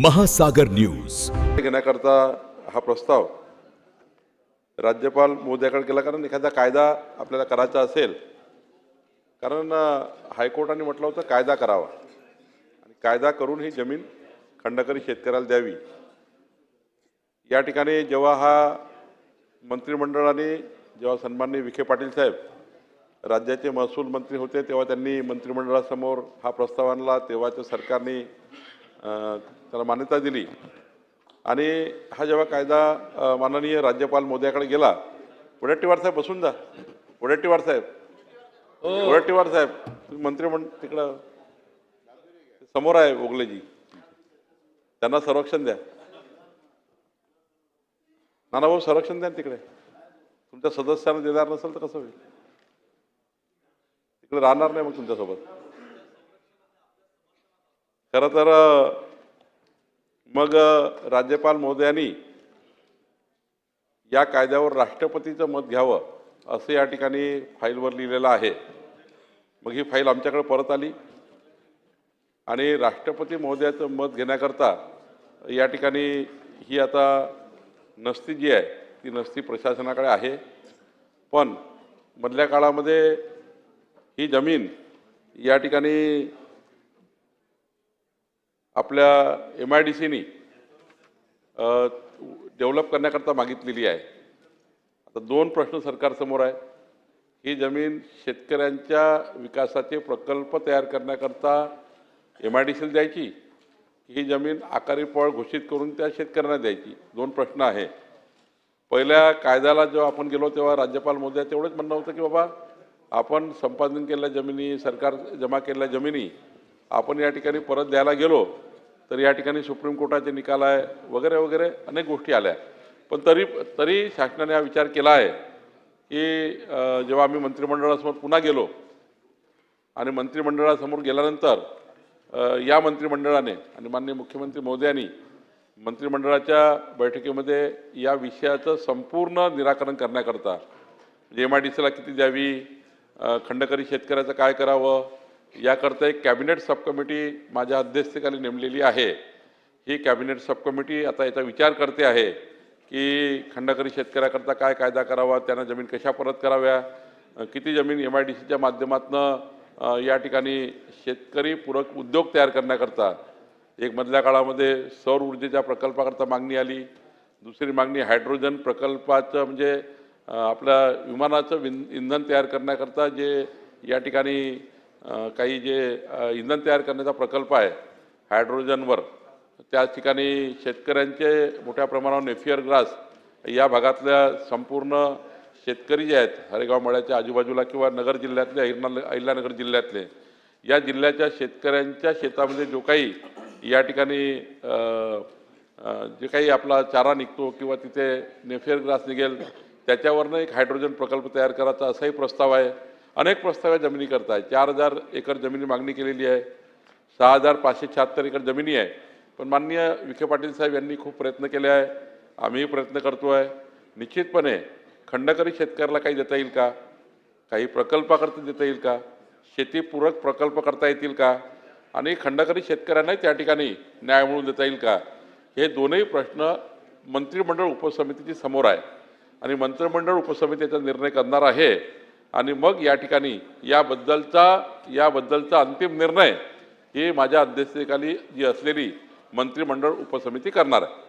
महासागर न्यूज घेण्याकरता हा प्रस्ताव राज्यपाल महोदयाकडे केला, कारण एखादा कायदा आपल्याला करायचा असेल, कारण हायकोर्टाने म्हटलं होतं कायदा करावा आणि कायदा करून ही जमीन खंडकरी शेतकऱ्याला द्यावी। या ठिकाणी जेव्हा हा मंत्रिमंडळाने जेव्हा सन्माननीय विखे पाटील साहेब राज्याचे महसूल मंत्री होते तेव्हा त्यांनी मंत्रिमंडळासमोर हा प्रस्ताव आणला, तेव्हाच्या सरकारने त्याला मान्यता दिली आणि हा जेव्हा कायदा माननीय राज्यपाल महोदयाकडे गेला, वडेट्टीवार साहेब बसून जा, वडेट्टीवार साहेब, वडेट्टीवार साहेब मंत्रिमंडळ तिकडं समोर आहे ओगलेजी, त्यांना संरक्षण द्या, नाना भाऊ संरक्षण द्या तिकडे, तुमच्या सदस्यांना देणार नसेल तर कसं होईल, तिकडे राहणार नाही मग तुमच्यासोबत। खरं तर मग राज्यपाल महोदयांनी या कायद्यावर राष्ट्रपतीचं मत घ्यावं असं या ठिकाणी फाईलवर लिहिलेलं आहे। मग ही फाईल आमच्याकडे परत आली आणि राष्ट्रपती महोदयाचं मत घेण्याकरता या ठिकाणी ही आता नस्ती जी आहे ती नस्ती प्रशासनाकडे आहे, पण मधल्या काळामध्ये ही जमीन या ठिकाणी आपल्या MIDCनी डेव्हलप करण्याकरता मागितलेली आहे। आता दोन प्रश्न सरकारसमोर आहे, ही जमीन शेतकऱ्यांच्या विकासाचे प्रकल्प तयार करण्याकरता MIDCला द्यायची, ही जमीन आकारी पळ घोषित करून त्या शेतकऱ्यांना द्यायची, दोन प्रश्न आहे। पहिल्या कायद्याला जेव्हा आपण गेलो तेव्हा राज्यपाल महोदयाचं एवढंच म्हणणं होतं की बाबा आपण संपादन केलेल्या जमिनी, सरकार जमा केलेल्या जमिनी आपण या ठिकाणी परत द्यायला गेलो तर या ठिकाणी सुप्रीम कोर्टाचे निकाल आहे वगैरे वगैरे अनेक गोष्टी आल्या, पण तरी शासनाने हा विचार केला आहे की जेव्हा आम्ही मंत्रिमंडळासमोर पुन्हा गेलो आणि मंत्रिमंडळासमोर गेल्यानंतर या मंत्रिमंडळाने आणि माननीय मुख्यमंत्री महोदयांनी मंत्रिमंडळाच्या बैठकीमध्ये या विषयाचं संपूर्ण निराकरण करण्याकरता MIDCला किती द्यावी, खंडकरी शेतकऱ्याचं काय करावं याकरता एक कॅबिनेट सब कमिटी माझ्या अध्यक्षतेखाली नेमलेली आहे। ही कॅबिनेट सब कमिटी आता याचा विचार करते आहे की खंडकरी शेतकऱ्याकरता काय कायदा करावा, त्यांना जमीन कशा परत कराव्या, किती जमीन MIDCच्या माध्यमातून या ठिकाणी शेतकरी पूरक उद्योग तयार करण्याकरता एक मधल्या काळामध्ये सौर ऊर्जेच्या प्रकल्पाकरता मागणी आली, दुसरी मागणी हायड्रोजन प्रकल्पाचं म्हणजे आपल्या विमानाचं इंधन तयार करण्याकरता जे या ठिकाणी काही जे इंधन तयार करण्याचा प्रकल्प आहे हायड्रोजनवर, त्या ठिकाणी शेतकऱ्यांचे मोठ्या प्रमाणावर नेफियर ग्रास या भागातल्या संपूर्ण शेतकरी जे आहेत हरेगाव मळ्याच्या आजूबाजूला किंवा नगर जिल्ह्यातले अहिल्यानगर जिल्ह्यातले या जिल्ह्याच्या शेतकऱ्यांच्या शेतामध्ये जो काही या ठिकाणी जे काही आपला चारा निघतो किंवा तिथे नेफियर ग्रास निघेल त्याच्यावरनं एक हायड्रोजन प्रकल्प तयार करायचा असाही प्रस्ताव आहे। अनेक प्रस्ताव जमिनी करत आहे, 4000 एकर जमिनी मागणी केलेली आहे, 6576 एकर जमिनी आहे, पण माननीय विखे पाटील साहेब यांनी खूप प्रयत्न केले आहे, आम्हीही प्रयत्न करतो आहे। निश्चितपणे खंडकरी शेतकऱ्याला काही देता येईल का, काही प्रकल्पाकरता देता येईल का, शेतीपूरक प्रकल्प करता येतील का आणि खंडकरी शेतकऱ्यांनाही त्या ठिकाणी न्याय मिळवून देता येईल का, हे दोनही प्रश्न मंत्रिमंडळ उपसमितीची समोर आहे आणि मंत्रिमंडळ उपसमितीचा निर्णय करणार आहे आणि मग या ठिकाणी याबद्दलचा अंतिम निर्णय ही माझ्या अध्यक्षतेखाली जी असलेली मंत्रिमंडळ उपसमिती करणार आहे।